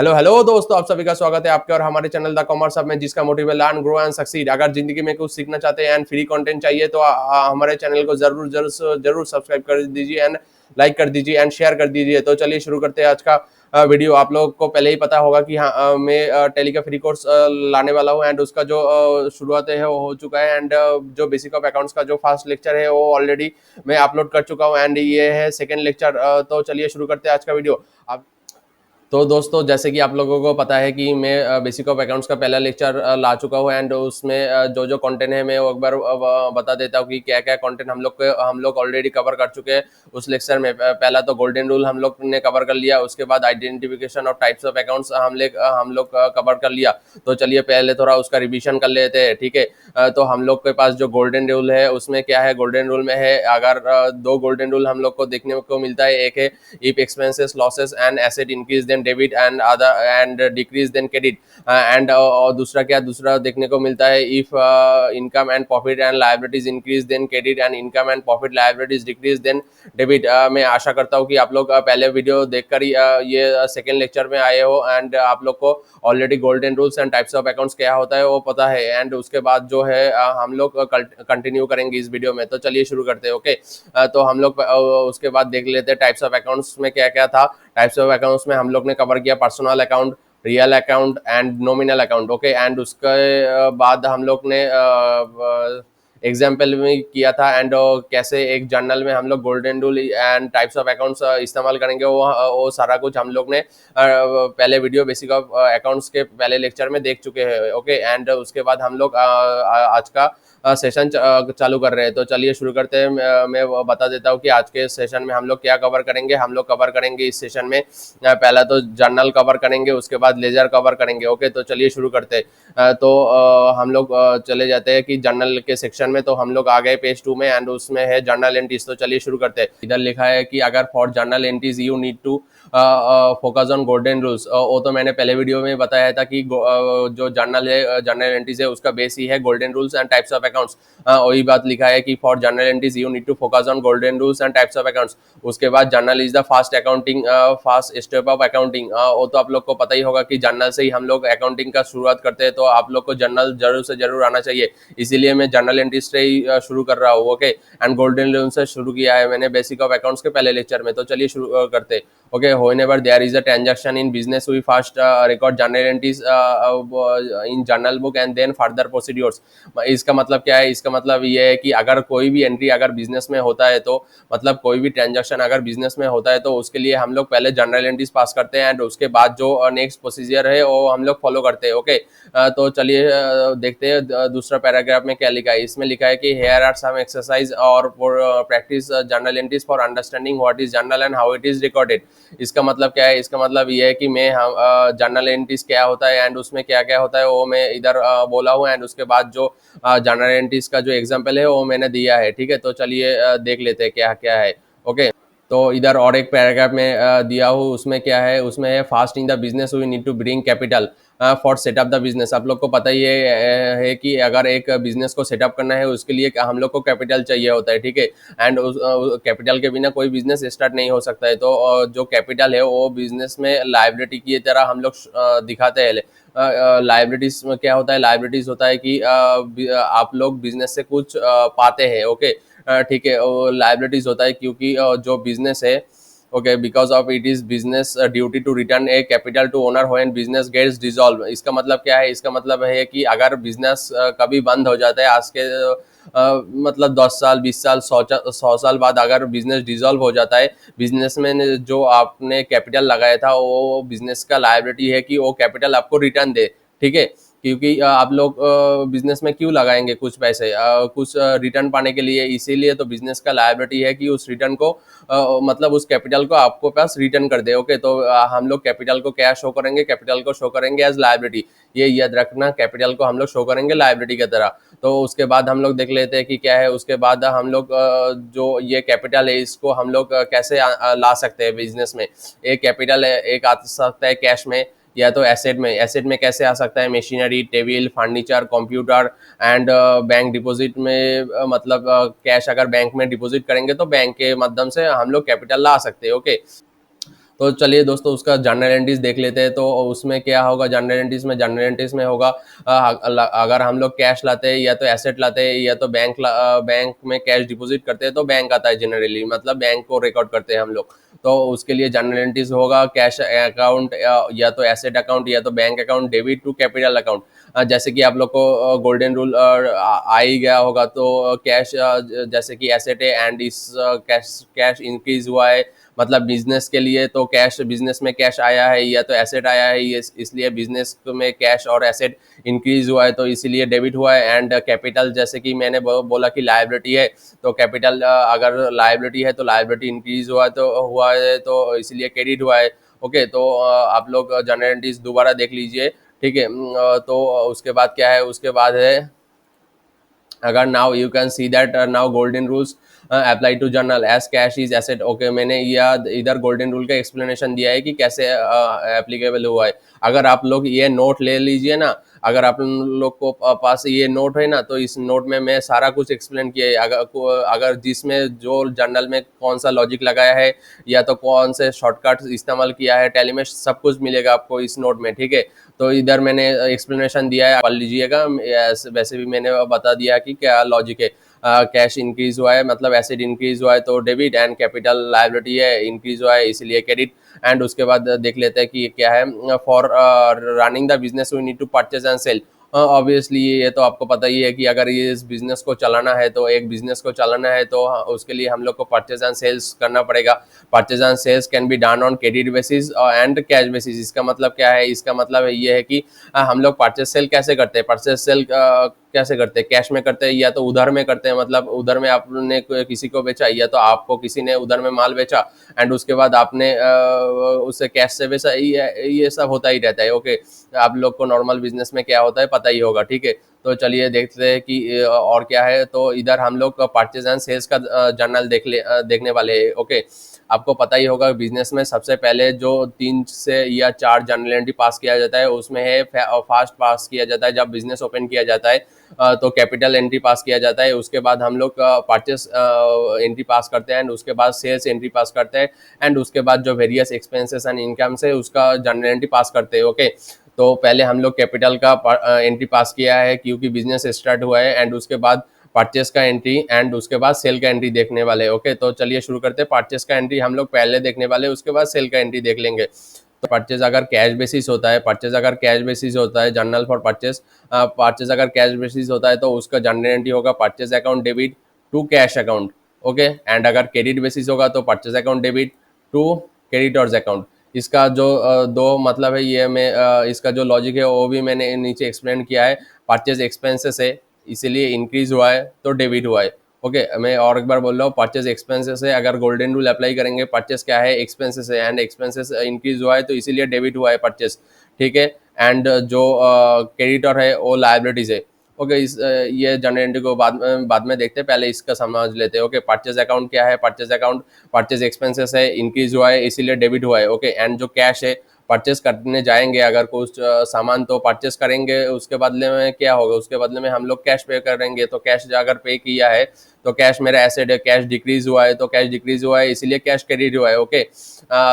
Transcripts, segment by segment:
Hello hello दोस्तों, आप सभी का स्वागत है आपके और हमारे चैनल द कॉमर्स हब में, जिसका मोटिव है लर्न ग्रो एंड सक्सीड। अगर जिंदगी में कुछ सीखना चाहते हैं एंड फ्री कंटेंट चाहिए तो हमारे चैनल को जरूर जरूर जरूर सब्सक्राइब कर दीजिए एंड लाइक कर दीजिए एंड शेयर कर दीजिए। तो चलिए शुरू करते हैं आज का वीडियो। आप लोगों को पहले ही पता होगा कि हाँ, मैं टैली का फ्री कोर्स लाने वाला हूँ एंड उसका जो शुरुआत है वो हो चुका है। एंड जो बेसिक ऑफ अकाउंट्स का जो फर्स्ट लेक्चर है वो ऑलरेडी मैं अपलोड कर चुका हूँ एंड ये है सेकेंड लेक्चर। तो चलिए शुरू करते हैं आज का वीडियो। आप तो दोस्तों, जैसे कि आप लोगों को पता है कि मैं बेसिक ऑफ अकाउंट्स का पहला लेक्चर ला चुका हूँ एंड उसमें जो जो कंटेंट है मैं वो एक बार बता देता हूँ कि क्या क्या कंटेंट हम लोग ऑलरेडी कवर कर चुके हैं उस लेक्चर में। पहला तो गोल्डन रूल हम लोग ने कवर कर लिया, उसके बाद identification of types of accounts हम लोग कवर कर लिया। तो चलिए पहले थोड़ा उसका रिविजन कर लेते हैं, ठीक है। तो हम लोग के पास जो गोल्डन रूल है उसमें क्या है, गोल्डन रूल में है अगर दो गोल्डन रूल हम लोग को देखने को मिलता है। एक है if expenses losses and asset increase then debit and other and decrease then credit, and और दूसरा क्या, दूसरा देखने को मिलता है if income and profit and liabilities increase then credit and income and profit liabilities decrease then debit। मैं आशा करता हूँ कि आप लोग पहले वीडियो देखकर ही ये सेकेंड लेक्चर में आए हो एंड आप लोग को already golden rules and types of accounts क्या होता है वो पता है। एंड उसके बाद जो है हम लोग कंटिन्यू करेंगे इस वीडियो में। तो चलिए शुरू करते हैं, ओके। तो हम लोग उसके बाद देख लेते हैं टाइप्स ऑफ अकाउंट्स में क्या क्या था। टाइप्स ऑफ अकाउंट्स में हम लोग ने कवर किया personal account, real account and nominal account, okay. And उसके बाद हम लोग ने एग्जाम्पल में किया था एंड कैसे एक जर्नल में हम लोग golden rule and types of accounts इस्तेमाल करेंगे, वो सारा कुछ हम लोग ने पहले वीडियो बेसिक ऑफ अकाउंट्स के पहले लेक्चर में देख चुके हैं, ओके। एंड उसके बाद हम लोग आज का सेशन चालू कर रहे हैं। तो चलिए शुरू करते हैं। मैं बता देता हूँ कि आज के सेशन में हम लोग क्या कवर करेंगे। हम लोग कवर करेंगे इस सेशन में पहला तो जर्नल कवर करेंगे, उसके बाद लेजर कवर करेंगे, ओके। तो चलिए शुरू करते हैं। तो हम लोग चले जाते हैं कि जर्नल के सेक्शन में। तो हम लोग आ गए पेज 2 में एंड उसमें है जर्नल एंट्रीज। तो चलिए शुरू करते हैं। इधर लिखा है कि अगर for journal entries you need to focus on golden rules. वो तो मैंने पहले वीडियो में बताया था कि जो जर्नल है, जर्नल एंट्रीज है, उसका बेस ही है golden rules and types of accounts. वही बात लिखा है कि for journal entries you need to focus on golden rules and types of accounts. उसके बाद journal is the first step of accounting. वो तो आप लोग को पता ही होगा कि जर्नल से ही हम लोग अकाउंटिंग का शुरुआत करते हैं। तो आप लोग को जर्नल जरूर से जरूर आना चाहिए, इसीलिए मैं जर्नल एंट्रीज से ही शुरू कर रहा हूँ, ओके। एंड गोल्डन रूल से शुरू किया है मैंने बेसिक ऑफ अकाउंट्स के पहले लेक्चर में। तो चलिए शुरू करते हैं, okay। Whenever there is a transaction in business we first record journal entries in journal book and then further procedures। इसका मतलब क्या है, इसका मतलब ये है कि अगर कोई भी एंट्री अगर बिजनेस में होता है, तो मतलब कोई भी ट्रांजैक्शन अगर बिजनेस में होता है तो उसके लिए हम लोग पहले जर्नल एंट्रीज पास करते हैं एंड उसके बाद जो नेक्स्ट प्रोसीजर है वो हम लोग फॉलो करते हैं, ओके। तो चलिए देखते हैं दूसरा पैराग्राफ में क्या लिखा है। इसमें लिखा है कि हेयर आर सम एक्सरसाइज और practice journal entries for understanding what is journal and how it is recorded. इसका मतलब क्या है, इसका मतलब ये है कि मैं जर्नल एंट्रीज क्या होता है एंड उसमें क्या क्या होता है वो मैं इधर बोला हूँ एंड उसके बाद जो जर्नल एंट्रीज का जो एग्जांपल है वो मैंने दिया है, ठीक है। तो चलिए देख लेते हैं क्या क्या है, ओके। तो इधर और एक पैराग्राफ में दिया हूँ, उसमें क्या है, उसमें है first in the business we need to bring capital for setup the business. आप लोग को पता ही है कि अगर एक बिजनेस को सेटअप करना है उसके लिए हम लोग को कैपिटल चाहिए होता है, ठीक है। एंड कैपिटल के बिना कोई बिजनेस स्टार्ट नहीं हो सकता है। तो जो कैपिटल है वो बिजनेस में लाइबिलिटी की तरह हम लोग दिखाते हैं। लाइबिलिटीज में क्या होता है, लाइबिलिटीज होता है कि आप लोग बिजनेस से कुछ पाते हैं, ओके, ठीक है। लाइबिलिटीज होता है क्योंकि जो बिजनेस है, okay, because of it is business duty to return a capital to owner when business gets dissolve. इसका मतलब क्या है, इसका मतलब है कि अगर बिजनेस कभी बंद हो जाता है आज के मतलब 10 साल 20 साल 100 साल बाद अगर बिजनेस डिसॉल्व हो जाता है, बिजनेस में जो आपने कैपिटल लगाया था वो बिजनेस का लायबिलिटी है कि वो कैपिटल आपको रिटर्न दे, ठीक है। क्योंकि आप लोग बिजनेस में क्यों लगाएंगे कुछ पैसे, कुछ रिटर्न पाने के लिए, इसीलिए तो बिजनेस का लायबिलिटी है कि उस रिटर्न को मतलब उस कैपिटल को आपको पास रिटर्न कर दे, ओके। तो हम लोग कैपिटल को क्या शो करेंगे, कैपिटल को शो करेंगे एज लायबिलिटी। ये याद रखना, कैपिटल को हम लोग शो करेंगे लायबिलिटी की तरह। तो उसके बाद हम लोग देख लेते हैं कि क्या है। उसके बाद हम लोग जो ये कैपिटल है इसको हम लोग कैसे ला सकते हैं बिजनेस में। एक कैपिटल है, एक आ सकता है कैश में या तो एसेट में। एसेट में कैसे आ सकता है, machinery, table, furniture, computer and bank deposit में मतलब कैश अगर बैंक में डिपॉजिट करेंगे तो बैंक के माध्यम से हम लोग कैपिटल ला सकते हैं, ओके। तो चलिए दोस्तों उसका जनरल एंट्रीज देख लेते हैं। तो उसमें क्या होगा, जनरल एंट्रीज में होगा अगर हम लोग कैश लाते हैं या तो एसेट लाते हैं या तो बैंक में कैश डिपॉजिट करते हैं तो बैंक आता है जनरली, मतलब बैंक को रिकॉर्ड करते हैं हम लोग। तो उसके लिए जनरल एंट्रीज होगा कैश अकाउंट या तो एसेट अकाउंट या तो bank account debit to capital account. जैसे कि आप लोग को गोल्डन रूल आ ही गया होगा। तो कैश जैसे कि एसेट है एंड इस कैश कैश इंक्रीज हुआ है, मतलब बिजनेस के लिए तो कैश, बिजनेस में कैश आया है या तो एसेट आया है, ये इसलिए बिजनेस में कैश और एसेट इंक्रीज हुआ है तो इसीलिए डेबिट हुआ है। एंड कैपिटल जैसे कि मैंने बोला कि लायबिलिटी है, तो कैपिटल अगर लायबिलिटी है तो लायबिलिटी इंक्रीज हुआ है तो इसलिए क्रेडिट हुआ है। ओके, तो आप लोग जनरल एंट्रीज दोबारा देख लीजिए, ठीक है। तो उसके बाद क्या है, उसके बाद है अगर now you can see that now golden rules apply to journal as cash is asset. Okay, मैंने यह इधर गोल्डन रूल का एक्सप्लेनेशन दिया है कि कैसे एप्लीकेबल हुआ है। अगर आप लोग ये नोट ले लीजिए ना, अगर आप लोग को पास ये नोट है ना, तो इस नोट में मैं सारा कुछ एक्सप्लेन किया है। अगर जिसमें जो जर्नल में कौन सा लॉजिक लगाया है या तो कौन से शॉर्टकट इस्तेमाल किया है टैली में, सब कुछ मिलेगा आपको इस नोट में, ठीक है। तो इधर मैंने एक्सप्लेनेशन दिया है, पढ़ लीजिएगा। वैसे भी मैंने बता दिया कि क्या लॉजिक है। कैश इंक्रीज हुआ है मतलब एसेट इंक्रीज हुआ है तो डेबिट, एंड कैपिटल लायबिलिटी है इंक्रीज हुआ है इसलिए क्रेडिट। एंड उसके बाद देख लेते हैं कि क्या है, for running the business we need to purchase and sell. Obviously ये तो आपको पता ही है कि अगर ये इस बिजनेस को चलाना है तो एक बिजनेस को चलाना है तो उसके लिए हम लोग को परचेज एंड सेल्स करना पड़ेगा। Purchase and cells can be done on credit basis and cash basis. इसका मतलब क्या है, इसका मतलब ये है कि हम लोग परचेज सेल कैसे करते हैं, परचेज सेल कैसे करते हैं, कैश में करते हैं या तो उधर में करते हैं, मतलब उधर में आपने किसी को बेचा या तो आपको किसी ने उधर में माल बेचा एंड उसके बाद आपने उससे कैश से बेचा, ये सब होता ही रहता है। ओके, आप लोग को नॉर्मल बिजनेस में क्या होता है पता ही होगा, ठीक है। तो चलिए देखते हैं कि और क्या है। तो इधर हम लोग परचेज एंड सेल्स का जर्नल देखने वाले हैं। ओके, आपको पता ही होगा बिजनेस में सबसे पहले जो 3 से या 4 जर्नल एंट्री पास किया जाता है उसमें है फास्ट पास किया जाता है जब बिजनेस ओपन किया जाता है, तो कैपिटल एंट्री पास किया जाता है। उसके बाद हम लोग परचेस एंट्री पास करते हैं एंड उसके बाद सेल्स एंट्री पास करते हैं एंड उसके बाद जो वेरियस एक्सपेंसेस एंड इनकम से उसका जर्नल एंट्री पास करते हैं। ओके, तो पहले हम लोग कैपिटल का एंट्री पास किया है क्योंकि बिजनेस स्टार्ट हुआ है एंड उसके बाद परचेस का एंट्री एंड उसके बाद सेल का एंट्री देखने वाले। ओके, तो चलिए शुरू करते हैं। परचेस का एंट्री हम लोग पहले देखने वाले, उसके बाद सेल का एंट्री देख लेंगे। तो परचेज अगर कैश बेसिस होता है, जर्नल फॉर परचेस, परचेज अगर कैश बेसिस होता है तो उसका जर्नल एंट्री होगा purchase account debit to cash account. Okay, and अगर क्रेडिट बेसिस होगा तो purchase account debit to creditors account. इसका जो दो मतलब है, ये मैं इसका जो लॉजिक है वो भी मैंने नीचे एक्सप्लेन किया है। परचेज एक्सपेंसेस है इसीलिए इंक्रीज हुआ है तो डेबिट हुआ है। ओके, मैं और एक बार बोल रहा हूँ, परचेज एक्सपेंसेस है, अगर गोल्डन रूल अप्लाई करेंगे, परचेज क्या है एक्सपेंसेस है एंड एक्सपेंसेस इंक्रीज हुआ है तो इसीलिए डेबिट हुआ है परचेज, ठीक है। एंड जो क्रेडिटर है वो लायबिलिटीज है। ओके, इस ये जनरल एंट्री को बाद में देखते हैं, पहले इसका समझ लेते हैं। ओके, परचेज अकाउंट क्या है, परचेज अकाउंट परचेज एक्सपेंसेस है, इंक्रीज हुआ है इसीलिए डेबिट हुआ है। ओके, एंड जो कैश है, परचेस करने जाएंगे अगर कुछ सामान तो परचेस करेंगे, उसके बदले में क्या होगा, उसके बदले में हम लोग कैश पे करेंगे। तो कैश अगर पे किया है तो कैश मेरा एसेट है, कैश डिक्रीज हुआ है तो कैश डिक्रीज हुआ है इसीलिए कैश क्रेडिट हुआ है। ओके,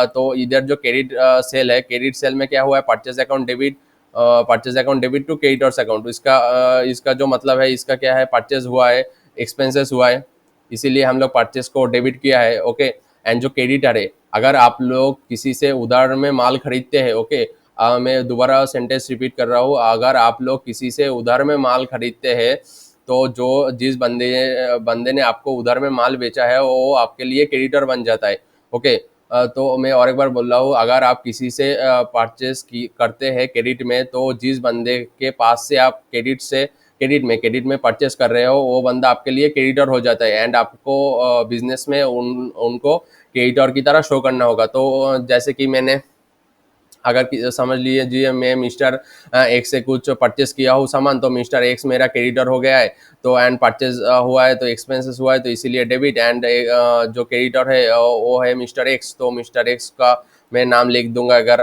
तो इधर जो क्रेडिट सेल है, क्रेडिट सेल में क्या हुआ है, purchase account debit, purchase account debit to creditors account. इसका जो मतलब है, इसका क्या है, परचेज हुआ है, एक्सपेंसेस हुआ है इसीलिए हम लोग परचेज को डेबिट किया है। ओके, एंड जो क्रेडिटर है, अगर आप लोग किसी से उधार में माल खरीदते हैं, ओके, मैं दोबारा सेंटेंस रिपीट कर रहा हूँ, अगर आप लोग किसी से उधार में माल खरीदते हैं तो जिस बंदे ने आपको उधार में माल बेचा है वो आपके लिए क्रेडिटर बन जाता है। ओके, तो मैं और एक बार बोल रहा हूँ, अगर आप किसी से परचेस करते हैं क्रेडिट में तो जिस बंदे के पास से आप क्रेडिट में परचेस कर रहे हो वो बंदा आपके लिए क्रेडिटर हो जाता है एंड आपको बिजनेस में उनको क्रेडिटर की तरह शो करना होगा। तो जैसे कि मैंने अगर समझ लीजिए मैं मिस्टर एक्स से कुछ परचेस किया हूँ सामान, तो मिस्टर एक्स मेरा क्रेडिटर हो गया है, तो एंड परचेज हुआ है तो एक्सपेंसेस हुआ है तो इसीलिए डेबिट, एंड जो क्रेडिटर है वो है मिस्टर एक्स, तो मिस्टर एक्स का मैं नाम लिख दूंगा अगर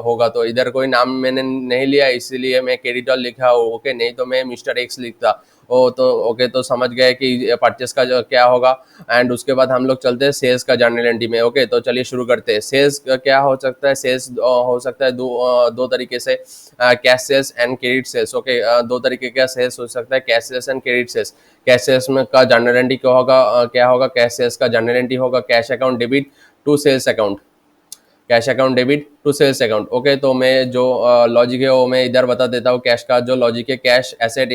होगा तो। इधर कोई नाम मैंने नहीं लिया इसीलिए मैं क्रेडिटर लिखा हूँ। ओके, नहीं तो मैं मिस्टर एक्स लिखता। तो ओके, तो समझ गए कि परचेस का जो क्या होगा। एंड उसके बाद हम लोग चलते हैं सेल्स का जर्नल एंट्री में। ओके, तो चलिए शुरू करते हैं। सेल्स क्या हो सकता है? सेल्स हो सकता है दो तरीके से, cash sales and credit sales. Okay, दो तरीके का सेल्स हो सकता है, cash sales and credit sales. Cash sales में का जर्नल एंट्री क्या होगा? क्या होगा? कैश सेल्स का जर्नल एंट्री होगा cash account debit to sales account, cash account debit to sales account. Okay, तो मैं जो लॉजिक है वो मैं इधर बता देता हूँ। कैश का जो लॉजिक है, cash asset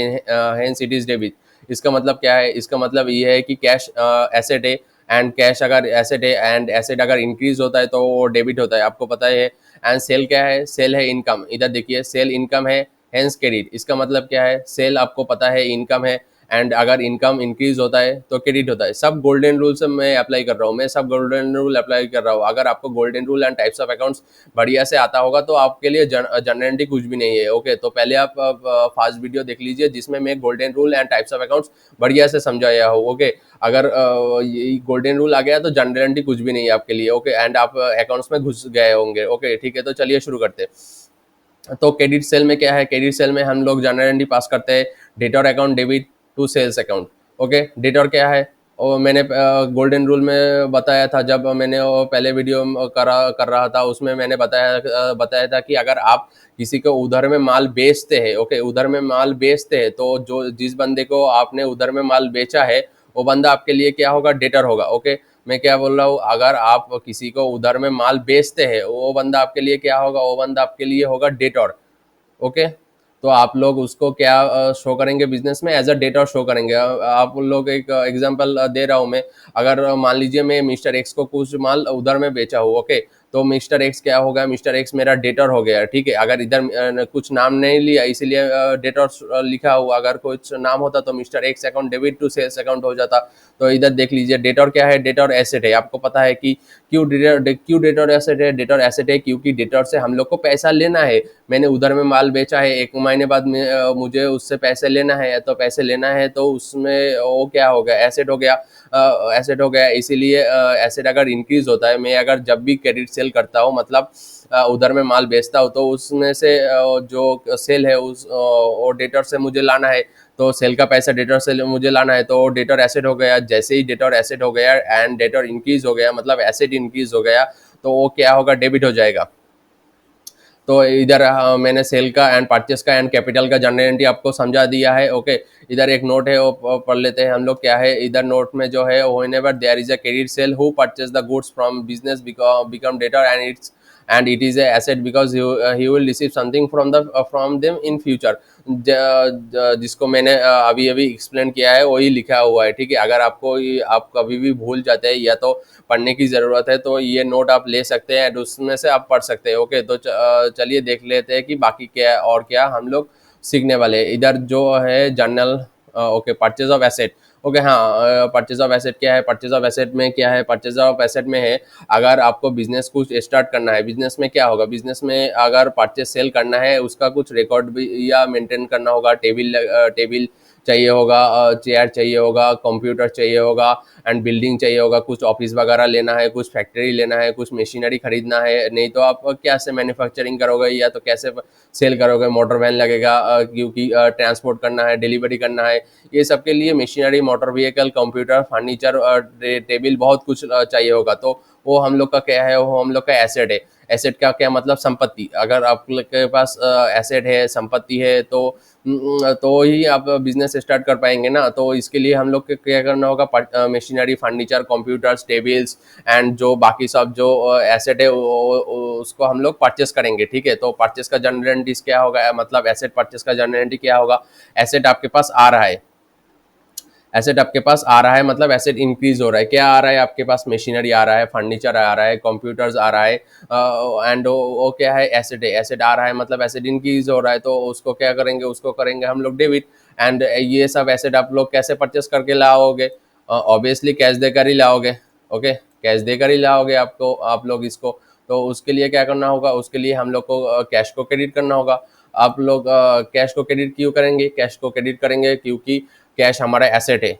hence it is debit. इसका मतलब क्या है? इसका मतलब ये है कि कैश एसेट है, एंड कैश अगर एसेट है एंड एसेट अगर इंक्रीज होता है तो वो डेबिट होता है, आपको पता है। एंड सेल क्या है? सेल है इनकम। इधर देखिए, सेल इनकम है, हेंस क्रेडिट। इसका मतलब क्या है? सेल आपको पता है इनकम है, एंड अगर इनकम इंक्रीज होता है तो क्रेडिट होता है। सब गोल्डन रूल से मैं अप्लाई कर रहा हूँ, मैं सब गोल्डन रूल अप्लाई कर रहा हूँ। अगर आपको golden rule and types of accounts बढ़िया से आता होगा तो आपके लिए जनरलिटी कुछ भी नहीं है। ओके, तो पहले आप फास्ट वीडियो देख लीजिए जिसमें मैं golden rule and types of accounts बढ़िया से समझाया हो। ओके, अगर ये गोल्डन रूल आ गया तो जनरलिटी कुछ भी नहीं है आपके लिए। ओके, एंड आप अकाउंट्स में घुस गए होंगे। ओके, ठीक है, तो चलिए शुरू करते हैं। तो क्रेडिट सेल में क्या है? क्रेडिट सेल में हम लोग जनरल एंट्री पास करते हैं, debtor account debit to sales account. Okay, debtor क्या है? और मैंने गोल्डन रूल में बताया था, जब मैंने वो पहले वीडियो कर रहा था उसमें मैंने बताया था कि अगर आप किसी को उधर में माल बेचते हैं, ओके, उधर में माल बेचते हैं, तो जो जिस बंदे को आपने उधर में माल बेचा है वो बंदा आपके लिए क्या होगा? डेटर होगा। ओके, मैं क्या बोल रहा हूँ? अगर आप किसी को उधर में माल बेचते हैं वो बंदा आपके लिए क्या होगा? वो बंदा आपके लिए होगा डेटर। ओके, तो आप लोग उसको क्या शो करेंगे बिजनेस में? एज अ डेटर शो करेंगे। आप लोग एक एग्जांपल दे रहा हूँ मैं। अगर मान लीजिए मैं मिस्टर एक्स को कुछ माल उधर में बेचा हूँ, ओके, तो मिस्टर एक्स क्या होगा? मिस्टर एक्स मेरा डेटर हो गया, ठीक है। अगर इधर कुछ नाम नहीं लिया इसीलिए डेटर लिखा हुआ, अगर कुछ नाम होता तो mister X account debit to sales account हो जाता। तो इधर देख लीजिए, डेटर क्या है? डेटर एसेट है। आपको पता है कि क्यों डेटर एसेट है? डेटर एसेट है क्योंकि डेटर से हम लोग को पैसा लेना है। मैंने उधर में माल बेचा है, 1 महीने बाद मुझे उससे पैसे लेना है, तो पैसे लेना है तो उसमें वो क्या हो गया? एसेट हो गया। एसेट हो गया, इसीलिए एसेट अगर इंक्रीज होता है, मैं अगर जब भी क्रेडिट सेल करता हूँ, मतलब उधर में माल बेचता हूँ, तो उसमें से जो सेल है उस वो डेटर से मुझे लाना है, तो सेल का पैसा डेटर से मुझे लाना है, तो डेटर एसेट हो गया। जैसे ही डेटर एसेट हो गया एंड डेटर इंक्रीज हो गया, मतलब एसेट इंक्रीज हो गया, तो वो क्या होगा? डेबिट हो जाएगा। तो इधर मैंने सेल का एंड परचेस का एंड कैपिटल का जनरल एंट्री आपको समझा दिया है। ओके, इधर एक नोट है वो पढ़ लेते हैं हम लोग। क्या है इधर नोट में जो है? Whenever there is a credit sale who purchase the goods from business become debtor and it is a asset because he will receive something from them in future. जिसको मैंने अभी अभी एक्सप्लेन किया है वही लिखा हुआ है, ठीक है। अगर आप कभी भी भूल जाते हैं या तो पढ़ने की ज़रूरत है तो ये नोट आप ले सकते हैं, उसमें से आप पढ़ सकते हैं। ओके, तो चलिए देख लेते हैं कि बाकी क्या और क्या हम लोग सीखने वाले हैं। इधर जो है journal, okay, purchase of asset. Okay, हाँ, परचेज ऑफ एसेट क्या है? परचेज ऑफ एसेट में क्या है? परचेज ऑफ एसेट में है, अगर आपको बिजनेस कुछ स्टार्ट करना है, बिजनेस में क्या होगा? बिजनेस में अगर परचेज सेल करना है, उसका कुछ रिकॉर्ड भी या मेंटेन करना होगा। टेबिल चाहिए होगा, चेयर चाहिए होगा, कंप्यूटर चाहिए होगा, एंड बिल्डिंग चाहिए होगा, कुछ ऑफिस वगैरह लेना है, कुछ फैक्ट्री लेना है, कुछ मशीनरी खरीदना है। नहीं तो आप कैसे मैन्युफैक्चरिंग करोगे या तो कैसे सेल करोगे? मोटर वैन लगेगा, क्योंकि ट्रांसपोर्ट करना है, डिलीवरी करना है। ये सब के लिए machinery, motor vehicle, computer, furniture, table, बहुत कुछ चाहिए होगा। तो वो हम लोग का क्या है? वो हम लोग का एसेट है। एसेट का क्या मतलब? संपत्ति। अगर आप लोग के पास एसेट है, संपत्ति है, तो ही आप बिजनेस स्टार्ट कर पाएंगे ना। तो इसके लिए हम लोग को क्या करना होगा? Machinery, furniture, computers, tables and जो बाकी सब जो एसेट है उसको हम लोग परचेस करेंगे, ठीक है। तो परचेस का जनरल एंट्री क्या होगा? मतलब एसेट परचेस का जनरल एंट्री क्या होगा? एसेट आपके पास आ रहा है, एसेट आपके पास आ रहा है, मतलब एसेट इंक्रीज हो रहा है। क्या आ रहा है आपके पास? मशीनरी आ रहा है, फर्नीचर आ रहा है, कंप्यूटर्स आ रहा है, एंड वो क्या है? एसेट है। एसेट आ रहा है मतलब एसेट इंक्रीज हो रहा है, तो उसको क्या करेंगे? उसको करेंगे हम लोग डेबिट। एंड ये सब एसेट आप लोग कैसे परचेस करके लाओगे? ऑब्वियसली कैश देकर ही लाओगे। ओके, कैश देकर ही लाओगे आपको, आप लोग इसको। तो उसके लिए क्या करना होगा? उसके लिए हम लोग को कैश को क्रेडिट करना होगा। आप लोग कैश को क्रेडिट क्यों करेंगे? कैश को क्रेडिट करेंगे क्योंकि कैश हमारा एसेट है,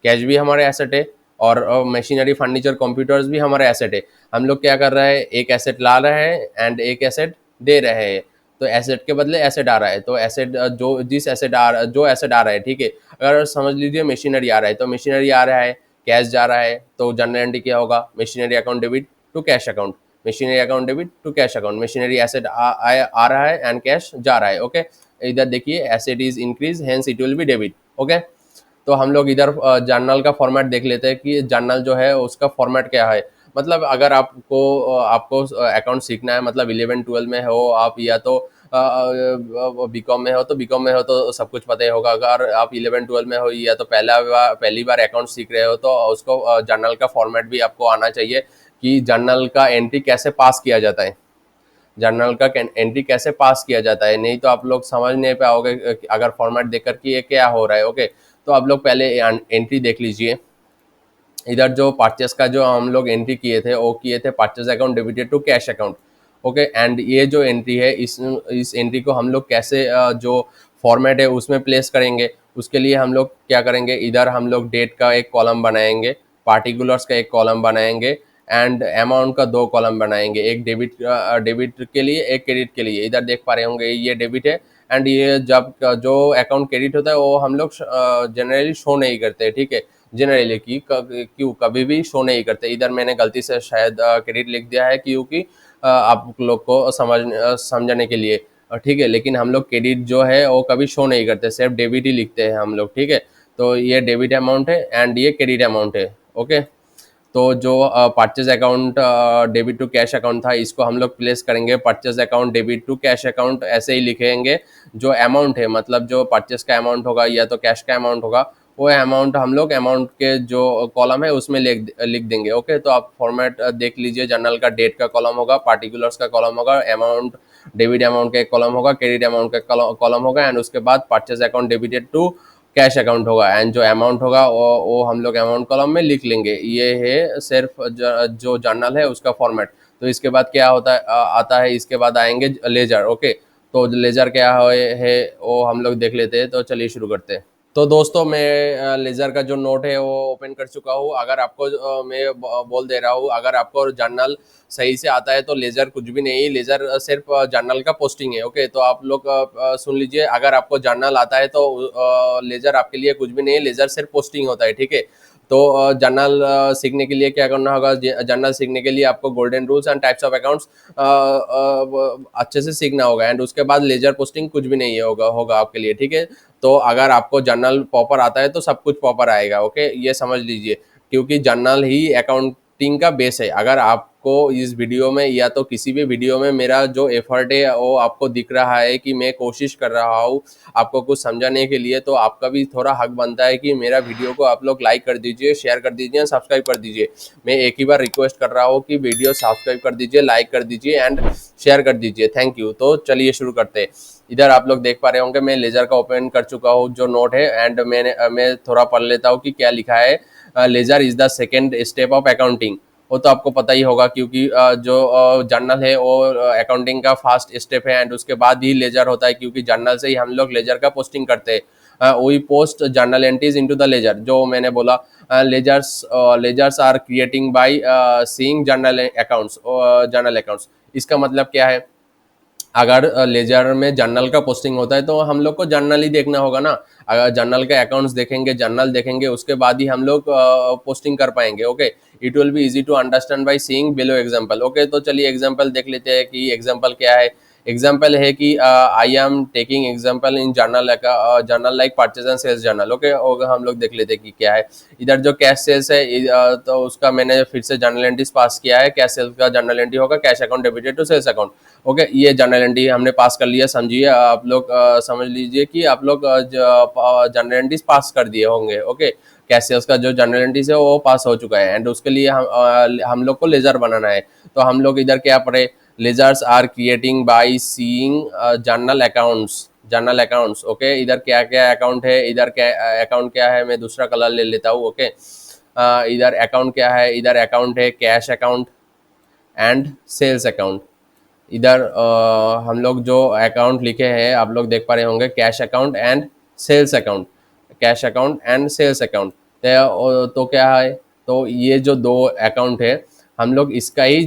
कैश भी हमारे एसेट है, और मशीनरी, फर्नीचर, कंप्यूटर्स भी हमारे एसेट है। हम लोग क्या कर रहे हैं? एक एसेट ला रहे हैं एंड एक एसेट दे रहे हैं। तो एसेट के बदले एसेट आ रहा है, तो एसेट जो जिस एसेट आ जो एसेट आ रहा है, ठीक है। अगर समझ लीजिए मशीनरी आ रहा है, तो मशीनरी आ रहा है, कैश जा रहा है, तो जनरल एंट्री क्या होगा, machinery account debit to cash account, machinery account debit to cash account, machinery asset आ रहा है एंड कैश जा रहा है, ओके। इधर देखिए asset is increase hence it will B debit, okay. तो हम लोग इधर जर्नल का फॉर्मेट देख लेते हैं कि जर्नल जो है उसका फॉर्मेट क्या है। मतलब अगर आपको आपको अकाउंट सीखना है, मतलब 11-12 में हो आप, या तो बीकॉम में हो, तो बीकॉम में हो तो सब कुछ पता ही होगा। अगर आप 11-12 में हो या तो पहली बार अकाउंट सीख रहे हो, तो उसको जर्नल का फॉर्मेट भी आपको आना चाहिए कि जर्नल का एंट्री कैसे पास किया जाता है, जर्नल का एंट्री कैसे पास किया जाता है। नहीं तो आप लोग समझ नहीं पाओगे अगर फॉर्मेट देखकर कि ये क्या हो रहा है, ओके। तो आप लोग पहले एंट्री देख लीजिए। इधर जो परचेस का जो हम लोग एंट्री किए थे, वो किए थे purchase account debited to cash account, okay. And ये जो एंट्री है, इस एंट्री को हम लोग कैसे जो फॉर्मेट है उसमें प्लेस करेंगे, उसके लिए हम लोग क्या करेंगे, इधर हम लोग डेट का एक कॉलम बनाएंगे, पार्टिकुलर्स का एक कॉलम बनाएंगे, एंड अमाउंट का 2 कॉलम बनाएंगे, एक डेबिट के लिए, एक क्रेडिट के लिए। इधर देख पा रहे होंगे ये डेबिट है, एंड ये जब जो अकाउंट क्रेडिट होता है वो हम लोग जनरली शो नहीं करते, ठीक है। जनरली क्यों कभी भी शो नहीं करते। इधर मैंने गलती से शायद क्रेडिट लिख दिया है, क्योंकि आप लोग को समझने के लिए, ठीक है। लेकिन हम लोग क्रेडिट जो है वो कभी शो नहीं करते, सिर्फ डेबिट ही लिखते हैं हम लोग, ठीक है। तो ये डेबिट अमाउंट है एंड ये क्रेडिट अमाउंट है, ओके। तो जो purchase account debit to cash account था, इसको हम लोग प्लेस करेंगे purchase account debit to cash account, ऐसे ही लिखेंगे। जो अमाउंट है, मतलब जो परचेज का अमाउंट होगा या तो कैश का अमाउंट होगा, वो अमाउंट हम लोग अमाउंट के जो कॉलम है उसमें लिख देंगे, ओके। तो आप फॉर्मेट देख लीजिए, जर्नल का डेट का कॉलम होगा, पार्टिकुलर्स का कॉलम होगा, अमाउंट डेबिट अमाउंट का एक कॉलम होगा, क्रेडिट अमाउंट का कॉलम होगा, एंड उसके बाद purchase account debited to cash account होगा, एंड जो अमाउंट होगा वो हम लोग अमाउंट कॉलम में लिख लेंगे। ये है सिर्फ जो जर्नल है उसका फॉर्मेट। तो इसके बाद क्या होता है, आता है, इसके बाद आएंगे लेजर, ओके। तो लेजर क्या है वो हम लोग देख लेते हैं, तो चलिए शुरू करते हैं। तो दोस्तों मैं लेजर का जो नोट है वो ओपन कर चुका हूँ। अगर आपको मैं बोल दे रहा हूँ, अगर आपको जर्नल सही से आता है तो लेजर कुछ भी नहीं, लेजर सिर्फ जर्नल का पोस्टिंग है, ओके। तो आप लोग सुन लीजिए, अगर आपको जर्नल आता है तो लेजर आपके लिए कुछ भी नहीं है, लेजर सिर्फ पोस्टिंग होता है, ठीक है। तो जर्नल सीखने के लिए क्या करना होगा, जर्नल सीखने के लिए आपको golden rules and types of accounts अच्छे से सीखना होगा, एंड उसके बाद लेजर पोस्टिंग कुछ भी नहीं होगा आपके लिए, ठीक है। तो अगर आपको जर्नल प्रॉपर आता है तो सब कुछ प्रॉपर आएगा, ओके, ये समझ लीजिए। क्योंकि जर्नल ही अकाउंटिंग का बेस है। अगर आपको इस वीडियो में या तो किसी भी वीडियो में मेरा जो एफर्ट है वो आपको दिख रहा है कि मैं कोशिश कर रहा हूँ आपको कुछ समझाने के लिए, तो आपका भी थोड़ा हक बनता है कि मेरा वीडियो को आप लोग लाइक कर दीजिए, शेयर कर दीजिए, सब्सक्राइब कर दीजिए। मैं एक ही बार रिक्वेस्ट कर रहा हूँ कि वीडियो सब्सक्राइब कर दीजिए, लाइक कर दीजिए एंड शेयर कर दीजिए, थैंक यू। तो चलिए शुरू करते हैं। इधर आप लोग देख पा रहे होंगे मैं लेजर का ओपन कर चुका हूँ जो नोट है, एंड मैं थोड़ा पढ़ लेता हूँ कि क्या लिखा है। Ledger is the second step of accounting. वो तो आपको पता ही होगा, क्योंकि जो जर्नल है वो अकाउंटिंग का फर्स्ट स्टेप है, एंड उसके बाद ही लेजर होता है, क्योंकि जर्नल से ही हम लोग लेजर का पोस्टिंग करते हैं। We post journal entries into the ledger, जो मैंने बोला। Ledgers are creating by seeing journal accounts. इसका मतलब क्या है, अगर लेजर में जर्नल का पोस्टिंग होता है तो हम लोग को जर्नल ही देखना होगा ना। अगर जर्नल के अकाउंट्स देखेंगे, जर्नल देखेंगे, उसके बाद ही हम लोग पोस्टिंग कर पाएंगे, okay. It will be easy to understand by seeing below example, okay. तो चलिए एग्जांपल देख लेते हैं कि एग्जांपल क्या है। एग्जांपल है कि I am taking example in journal like purchase and sales journal, okay. हम लोग देख लेते हैं कि क्या है। इधर जो कैश सेल्स है, तो उसका मैंने फिर से जर्नल एंट्रीज पास किया है। कैश सेल्स का जर्नल एंट्री होगा cash account debited to sales account, okay. ये जर्नल एंट्री हमने पास कर लिया, समझिए आप लोग, समझ लीजिए कि आप लोग जर्नल एंट्रीज पास कर दिए होंगे, ओके। कैश सेल्स का जो जर्नल एंट्रीज है वो पास हो चुका है, एंड उसके लिए हम लोग को लेजर बनाना है। तो हम लोग इधर क्या पढ़े, ledgers are creating by seeing journal accounts, okay. इधर क्या क्या अकाउंट है, इधर क्या अकाउंट क्या है, मैं दूसरा कलर ले लेता हूँ, ओके। इधर अकाउंट क्या है, इधर अकाउंट है cash account and sales account. इधर हम लोग जो अकाउंट लिखे हैं आप लोग देख पा रहे होंगे, cash account and sales account, cash account and sales account. तो क्या है, तो ये जो दो अकाउंट है हम लोग इसका ही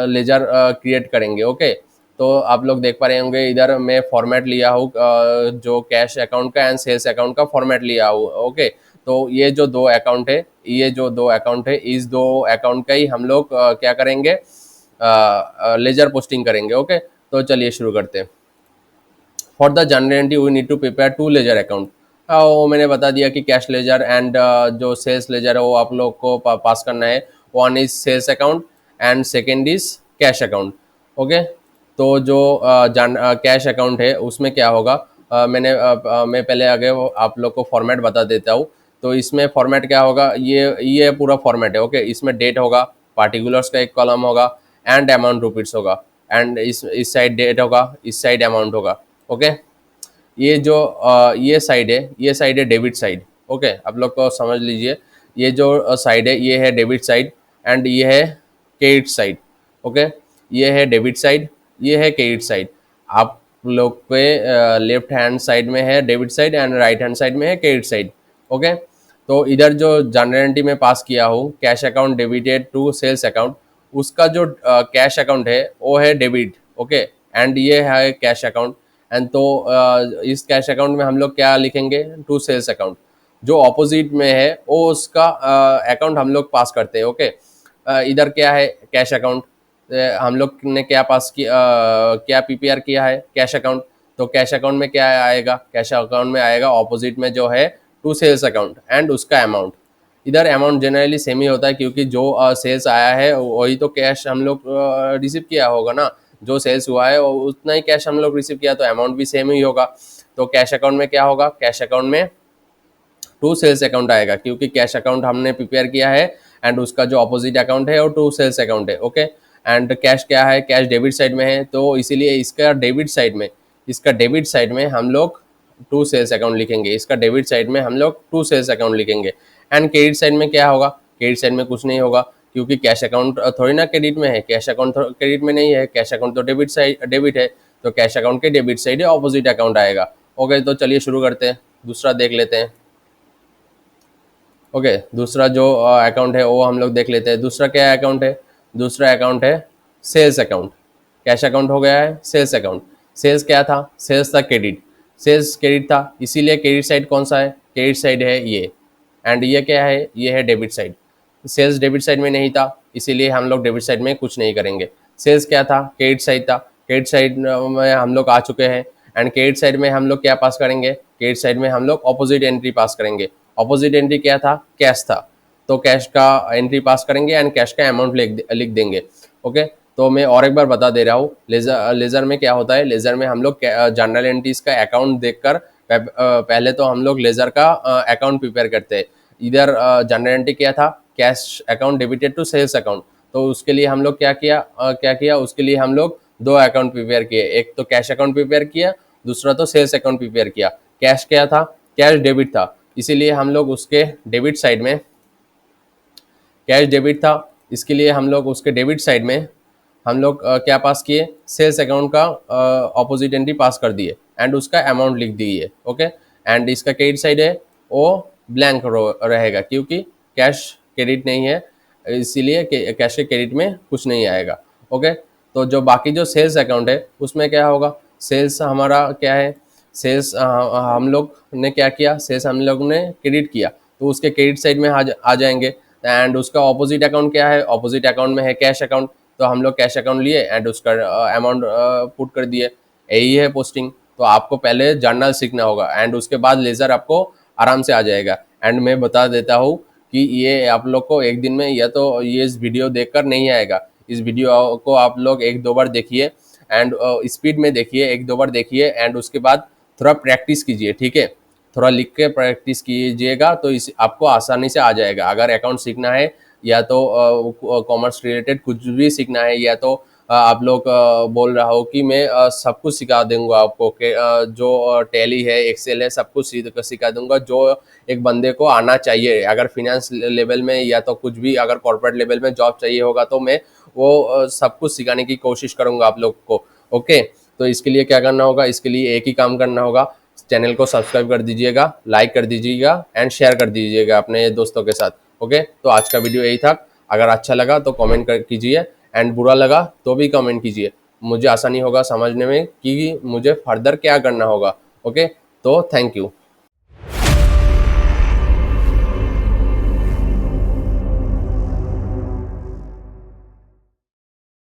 लेजर क्रिएट करेंगे, ओके। तो आप लोग देख पा रहे होंगे इधर मैं फॉर्मेट लिया हूँ जो कैश अकाउंट का एंड सेल्स अकाउंट का फॉर्मेट लिया हूँ। ओके, तो ये जो दो अकाउंट है, ये जो दो अकाउंट है, इस दो अकाउंट का ही हम लोग क्या करेंगे, लेजर पोस्टिंग करेंगे। ओके, तो चलिए शुरू करते हैं। For the general entry we need to prepare to ledger account. वो मैंने बता दिया कि कैश लेजर एंड जो सेल्स लेजर है वो आप लोग को पास करना है। One is sales account and second is cash account. Okay, तो जो कैश अकाउंट है उसमें क्या होगा, मैं पहले आगे आप लोग को फॉर्मेट बता देता हूँ। तो इसमें फॉर्मेट क्या होगा, ये पूरा फॉर्मेट है। ओके, इसमें डेट होगा, पार्टिकुलर्स का एक कॉलम होगा एंड अमाउंट रुपीज होगा, एंड इस साइड डेट होगा, इस साइड अमाउंट होगा। ओके, ये जो ये साइड है डेबिट साइड। ओके, आप लोग को समझ लीजिए, ये जो साइड है ये है डेबिट साइड एंड ये है क्रेडिट साइड। ओके, ये है डेबिट साइड, ये है क्रेडिट साइड। आप लोग के लेफ्ट हैंड साइड में है debit side and right hand side में है क्रेडिट साइड। ओके, तो इधर जो जनरल एंट्री में पास किया हूँ, cash account debited to sales account, उसका जो कैश अकाउंट है वो है डेबिट। ओके, एंड ये है कैश अकाउंट, एंड तो इस कैश अकाउंट में हम लोग क्या लिखेंगे, टू सेल्स अकाउंट। जो ऑपोजिट में है वो उसका अकाउंट हम लोग पास करते हैं। ओके, इधर क्या है कैश अकाउंट, हम लोग ने क्या पास किया, क्या पीपीआर किया है, कैश अकाउंट। तो कैश अकाउंट में क्या आएगा, कैश अकाउंट में आएगा ऑपोजिट में जो है टू सेल्स अकाउंट एंड उसका अमाउंट। इधर अमाउंट जनरली सेम ही होता है क्योंकि जो सेल्स आया है वही तो कैश हम लोग रिसीव किया होगा ना। जो सेल्स हुआ है उतना ही कैश हम लोग रिसीव किया, तो अमाउंट भी सेम ही होगा। तो कैश अकाउंट में क्या होगा, कैश अकाउंट में टू सेल्स अकाउंट आएगा क्योंकि कैश अकाउंट हमने प्रिपेयर किया है एंड उसका जो अपोजिट अकाउंट है वो टू सेल्स अकाउंट है। ओके, एंड कैश क्या है, कैश डेबिट साइड में है, तो इसीलिए इसका डेबिट साइड में हम लोग टू सेल्स अकाउंट लिखेंगे, इसका डेबिट साइड में हम लोग टू सेल्स अकाउंट लिखेंगे। एंड क्रेडिट साइड में क्या होगा, क्रेडिट साइड में कुछ नहीं होगा क्योंकि कैश अकाउंट थोड़ी ना क्रेडिट में है, कैश अकाउंट क्रेडिट में नहीं है, कैश अकाउंट तो डेबिट है। तो कैश अकाउंट के डेबिट साइड ऑपोजिट अकाउंट आएगा। ओके, तो चलिए शुरू करते हैं, दूसरा देख लेते हैं। ओके, दूसरा जो अकाउंट है वो हम लोग देख लेते हैं। दूसरा क्या अकाउंट है, दूसरा अकाउंट है सेल्स अकाउंट। कैश अकाउंट हो गया है, सेल्स अकाउंट। सेल्स क्या था, सेल्स था क्रेडिट, सेल्स क्रेडिट था, इसीलिए क्रेडिट साइड कौन सा है, क्रेडिट साइड है ये। एंड ये क्या है, ये है debit side. Sales debit side में नहीं था इसीलिए हम लोग डेबिट साइड में कुछ नहीं करेंगे। सेल्स क्या था, क्रेडिट साइड था, क्रेडिट साइड में हम लोग आ चुके हैं। एंड क्रेडिट साइड में हम लोग क्या पास करेंगे, क्रेडिट साइड में हम लोग ऑपोजिट एंट्री पास करेंगे। ऑपोजिट एंट्री क्या था, कैश था, तो कैश का एंट्री पास करेंगे एंड कैश का अमाउंट लिख देंगे। ओके, तो मैं और एक बार बता दे रहा हूँ, लेजर में क्या होता है, लेजर में हम लोग जनरल एंट्रीज का अकाउंट देखकर पहले तो हम लोग लेजर का अकाउंट प्रिपेयर करते हैं। इधर जनरल एंट्री क्या था, cash account debited to sales account, तो उसके लिए हम लोग क्या किया, उसके लिए हम लोग दो अकाउंट प्रिपेयर किए, एक तो कैश अकाउंट प्रिपेयर किया, दूसरा तो सेल्स अकाउंट प्रिपेयर किया। कैश क्या था, कैश डेबिट था, इसीलिए हम लोग उसके डेबिट साइड में, कैश डेबिट था इसके लिए हम लोग उसके डेबिट साइड में हम लोग क्या पास किए, सेल्स अकाउंट का ऑपोजिट एंट्री पास कर दिए एंड उसका अमाउंट लिख दिए। ओके, एंड इसका क्रेडिट साइड है वो ब्लैंक रहेगा क्योंकि कैश क्रेडिट नहीं है, इसीलिए कैश के क्रेडिट में कुछ नहीं आएगा। ओके, तो जो बाकी जो सेल्स अकाउंट है उसमें क्या होगा, सेल्स हमारा क्या है, सेल्स हम लोग ने क्या किया, सेल्स हम लोग ने क्रेडिट किया तो उसके क्रेडिट साइड में आ जाएंगे। एंड उसका ऑपोजिट अकाउंट क्या है, ऑपोजिट अकाउंट में है कैश अकाउंट, तो हम लोग कैश अकाउंट लिए एंड उसका अमाउंट पुट कर दिए। यही है पोस्टिंग। तो आपको पहले जर्नल सीखना होगा एंड उसके बाद लेजर आपको आराम से आ जाएगा। एंड मैं बता देता हूँ कि ये आप लोग को एक दिन में या तो ये इस वीडियो देखकर नहीं आएगा, इस वीडियो को आप लोग एक दो बार देखिए एंड स्पीड में देखिए, एक दो बार देखिए एंड उसके बाद थोड़ा प्रैक्टिस कीजिए। ठीक है, थोड़ा लिख के प्रैक्टिस कीजिएगा तो इस आपको आसानी से आ जाएगा। अगर अकाउंट सीखना है या तो कॉमर्स रिलेटेड कुछ भी सीखना है या तो आप लोग बोल रहा हो कि मैं सब कुछ सिखा दूंगा आपको कि जो टैली है, एक्सेल है, सब कुछ सिखा दूंगा जो एक बंदे को आना चाहिए। अगर फिनेंस लेवल में या तो कुछ भी अगर कॉर्पोरेट लेवल में जॉब चाहिए होगा तो मैं वो सब कुछ सिखाने की कोशिश करूंगा आप लोग को। ओके, तो इसके लिए क्या करना होगा, इसके लिए एक ही काम करना होगा, चैनल को सब्सक्राइब कर दीजिएगा, लाइक कर दीजिएगा एंड शेयर कर दीजिएगा अपने दोस्तों के साथ। ओके, तो आज का वीडियो यही था। अगर अच्छा लगा तो कमेंट कीजिए एंड बुरा लगा तो भी कमेंट कीजिए। मुझे आसानी होगा समझने में कि मुझे फर्दर क्या करना होगा। ओके, तो थैंक यू।